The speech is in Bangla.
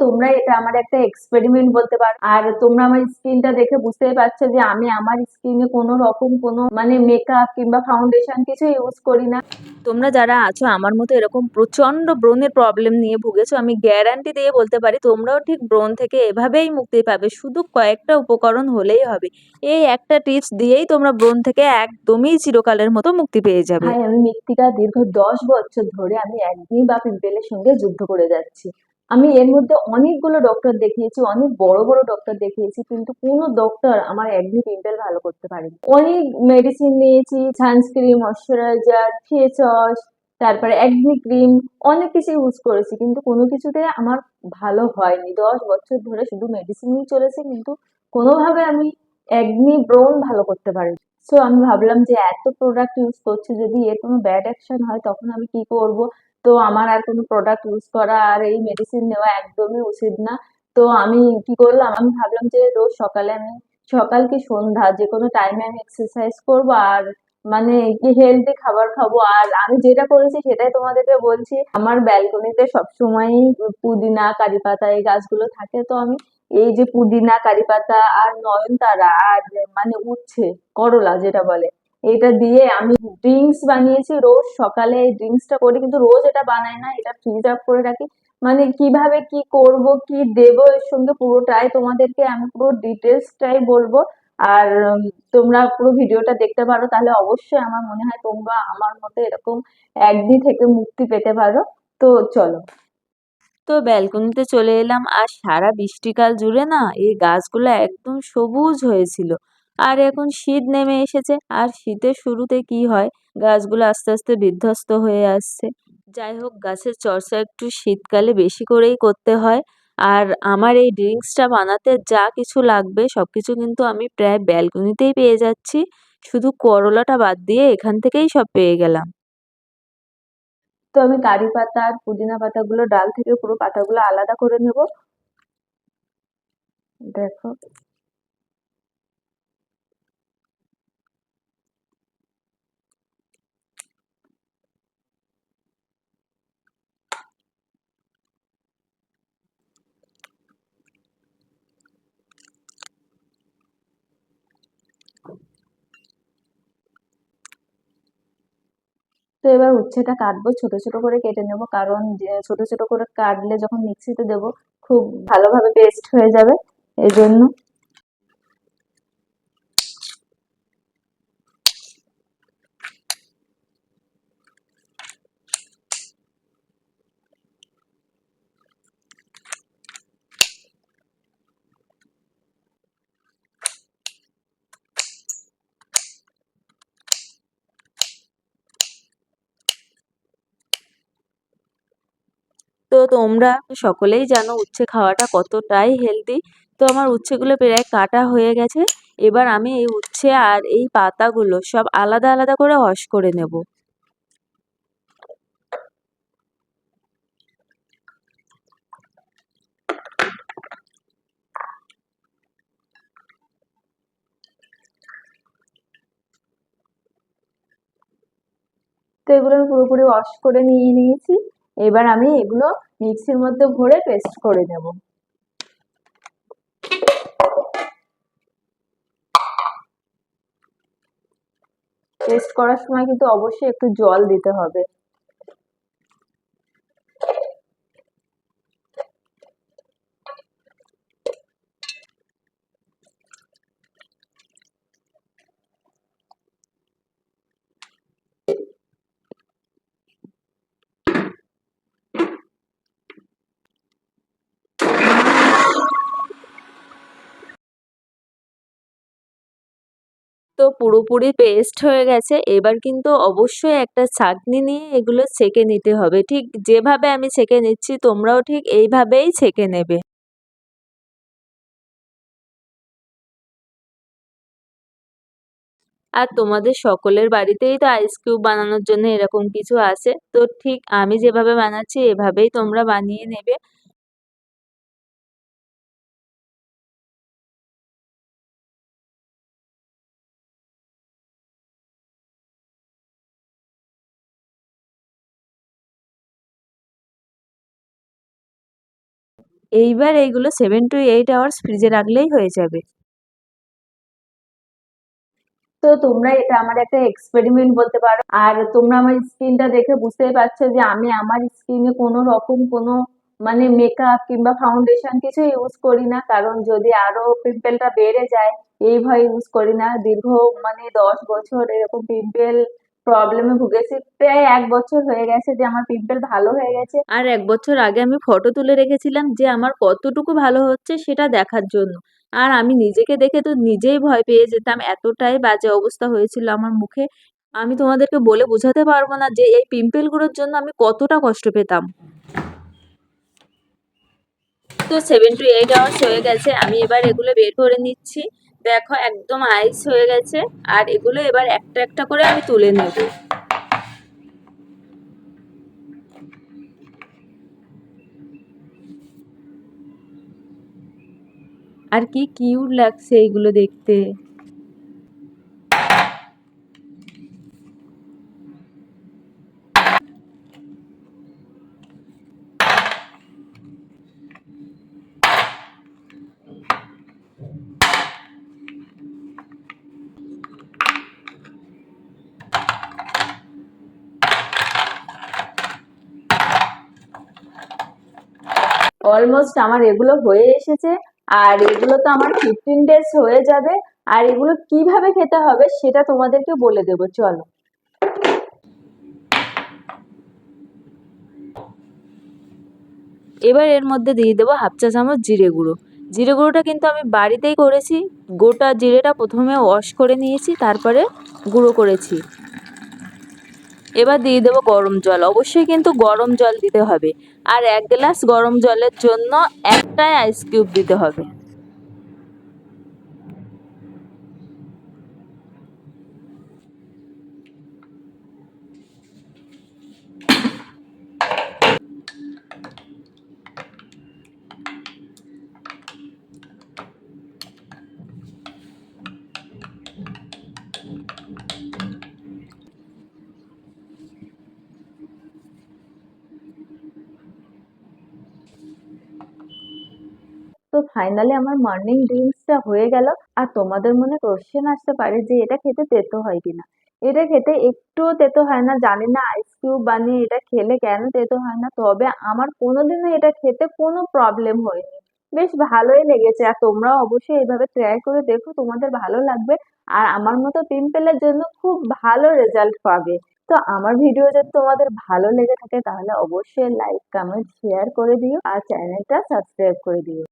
তোমরা এটা আমার একটা এক্সপেরিমেন্ট বলতে পারো। আর তোমরা আমার স্কিনটা দেখে বুঝতেই পারছো যে আমি আমার স্কিনে কোনো রকম কোনো মানে মেকআপ কিংবা ফাউন্ডেশন কিছু ইউজ করি না। তোমরা যারা আছো আমার মতো এরকম প্রচন্ড ব্রণের প্রবলেম নিয়ে ভুগেছো, আমি গ্যারান্টি দিয়ে বলতে পারি তোমরাও ঠিক ব্রণ থেকে এভাবেই মুক্তি পাবে। শুধু কয়েকটা উপকরণ হলেই হবে। এই একটা টিপস দিয়েই তোমরা ব্রণ থেকে একদমই চিরকালের মতো মুক্তি পেয়ে যাবে। ভাই আমি মৃত্তিকা দীর্ঘ 10 বছর ধরে আমি একনি বা পিম্পলের সঙ্গে যুদ্ধ করে যাচ্ছি। আমি এর মধ্যে অনেকগুলো ডক্টর দেখিয়েছি, অনেক বড় বড় ডক্টর দেখিয়েছি, কিন্তু কোনো ডক্টর আমার একনি পিম্পল ভালো করতে পারেনি। অনেক মেডিসিন নিয়েছি, সানস্ক্রিন, ময়শ্চারাইজার, ফেস ওয়াশ, তারপরে একনি ক্রিম, অনেক কিছু ইউজ করেছি, কিন্তু কোনো কিছুতে আমার ভালো হয়নি। 10 বছর ধরে শুধু মেডিসিনই চলেছে, কিন্তু কোনোভাবে আমি একনি ব্রণ ভালো করতে পারিনি। সো আমি ভাবলাম যে এত প্রোডাক্ট ইউজ করছি, যদি এর কোনো ব্যাড অ্যাকশন হয় তখন আমি কি করব। তো আমার আর কোনো প্রোডাক্ট ইউজ করা আর এই মেডিসিন নেওয়া একদমই উচিত না। তো আমি কি করলাম, আমি ভাবলাম যে রোজ সকালে আমি সকাল কি সন্ধ্যা যে কোনো টাইমে আমি এক্সারসাইজ করব আর মানে কি হেলদি খাবার খাবো। আর আমি যেটা করেছি সেটাই তোমাদেরকে বলছি। আমার ব্যালকনিতে সবসময়ই পুদিনা, কারি পাতা এই গাছগুলো থাকে। তো আমি এই যে পুদিনা, কারি পাতা আর নয়নতারা আর মানে উচ্ছে, করলা যেটা বলে, এটা দিয়ে আমি ড্রিঙ্কস বানিয়েছি। রোজ সকালে এই ড্রিঙ্কসটা করি, কিন্তু রোজ এটা বানাই না, এটা ফ্রিজ আপ করে রাখি। মানে কিভাবে কি করব, কি দেব এর সঙ্গে পুরোটাই তোমাদেরকে আমি পুরো ডিটেলসটাই বলবো। আর তোমরা পুরো ভিডিওটা দেখতে পারো, তাহলে অবশ্যই আমার মনে হয় তোমরা আমার মতো এরকম একদিন থেকে মুক্তি পেতে পারো। তো চলো। তো ব্যালকনিতে চলে এলাম, আর সারা বৃষ্টিকাল জুড়ে না এই গাছগুলো একদম সবুজ হয়েছিল। আর এখন শীত নেমে এসেছে, আর শীতের শুরুতে কি হয়, গাছগুলো আস্তে আস্তে বিধ্বস্ত হয়ে আসছে। যাই হোক, গাছের চর্চা একটু শীতকালে বেশি করেই করতে হয়। আর আমার এই ড্রিঙ্কসটা বানাতে যা কিছু লাগবে সবকিছু কিন্তু আমি প্রায় ব্যালকনিতেই পেয়ে যাচ্ছি। শুধু করলাটা বাদ দিয়ে এখান থেকেই সব পেয়ে গেলাম। তো আমি কারি পাতা আর পুদিনা পাতাগুলো ডাল থেকে পুরো পাতাগুলো আলাদা করে নেব। দেখো, তো এবার উচ্ছেটা কাটবো, ছোট ছোট করে কেটে নেব, কারণ যে ছোট ছোট করে কাটলে যখন মিক্সিতে দেবো খুব ভালোভাবে পেস্ট হয়ে যাবে, এই জন্য। তো তোমরা সকলেই জানো উচ্ছে খাওয়াটা কতটাই হেলদি। তো আমার উচ্ছেগুলো প্রায় কাটা হয়ে গেছে। এবার আমি এই উচ্ছে আর এই পাতাগুলো সব আলাদা আলাদা করে ওয়াশ করে নেব। তো এগুলো আমি পুরোপুরি ওয়াশ করে নিয়ে নিয়েছি। এবার আমি এগুলো মিক্সির মধ্যে ভরে পেস্ট করে নেব। পেস্ট করার সময় কিন্তু অবশ্যই একটু জল দিতে হবে। তো পুরোপুরি পেস্ট হয়ে গেছে। এবার কিন্তু অবশ্যই একটা ছাঁকনি নিয়ে এগুলো ছেঁকে নিতে হবে। ঠিক যেভাবে আমি ছেঁকে নিচ্ছি তোমরাও ঠিক এইভাবেই ছেঁকে নেবে। আর তোমাদের সকলের বাড়িতেই তো আইস কিউব বানানোর জন্য এরকম কিছু আছে। তো ঠিক আমি যেভাবে বানাচ্ছি এভাবেই তোমরা বানিয়ে নেবে। এইবার এইগুলো 7 to 8 hours ফ্রিজে রাখলেই হয়ে যাবে। তো তোমরা এটা আমার একটা এক্সপেরিমেন্ট বলতে পারো। আর তোমরা আমার স্কিনটা দেখে বুঝতেই পারছো যে আমি আমার স্কিনে কোনো রকম কোনো মানে মেকআপ কিংবা ফাউন্ডেশন কিছু ইউজ করি না, কারণ যদি আরো পিম্পলটা বেড়ে যায় এই ভয়ে ইউজ করি না। দীর্ঘ মানে 10 বছর এরকম পিম্পল প্রবলেমে ভুগেছি, প্রায় 1 বছর হয়ে গেছে যে আমার পিম্পল ভালো হয়ে গেছে। আর 1 বছর আগে আমি ফটো তুলে রেখেছিলাম যে আমার কতটুকু ভালো হচ্ছে সেটা দেখার জন্য। আর আমি নিজেকে দেখে তো নিজেই ভয় পেয়ে যেতাম, এতটাই বাজে অবস্থা হয়েছিল আমার মুখে। আমি তোমাদেরকে বলে বোঝাতে পারবো না যে এই পিম্পল গুলোর জন্য আমি কতটা কষ্ট পেতাম। তো 7 to 8 hours হয়ে গেছে, আমি এবার এগুলো বের করে নিচ্ছি। দেখো একদম আইস হয়ে গেছে। আর এগুলো এবার একটা একটা করে আমি তুলে নেব। আর কি কিউট লাগছে এগুলো দেখতে। অলমোস্ট আমার এগুলো হয়ে এসেছে। আর এগুলো তো আমার 15 days হয়ে যাবে। আর এগুলো কিভাবে খেতে হবে সেটা তোমাদেরকে বলে দেবো, চলো। এবার এর মধ্যে দিয়ে দেবো 1/2 চা চামচ জিরে গুঁড়ো। জিরে গুঁড়োটা কিন্তু আমি বাড়িতেই করেছি। গোটা জিরেটা প্রথমে ওয়াশ করে নিয়েছি, তারপরে গুঁড়ো করেছি। এবার দিয়ে দেবো গরম জল, অবশ্যই কিন্তু গরম জল দিতে হবে। আর 1 গ্লাস গরম জলের জন্য একটাই আইস কিউব দিতে হবে। তো ফাইনালি আমার মর্নিং ড্রিঙ্কসটা হয়ে গেল। আর তোমাদের মনে কোশ্চেন আসতে পারে যে এটা খেতে তেতো হয় কিনা। এটা খেতে একটুও তেতো হয় না, জানি না আইস কিউব বানিয়ে এটা খেলে কেন তেতো হয় না, তবে আমার কোনোদিনও এটা খেতে কোনো প্রবলেম হয়নি। বেশ ভালোই লেগেছে। আর তোমরাও অবশ্যই এইভাবে ট্রাই করে দেখো, তোমাদের ভালো লাগবে। আর আমার মতো পিম্পলের জন্য খুব ভালো রেজাল্ট পাবে। তো আমার ভিডিও যদি তোমাদের ভালো লেগে থাকে তাহলে অবশ্যই লাইক কমেন্ট শেয়ার করে দিও আর চ্যানেলটা সাবস্ক্রাইব করে দিও।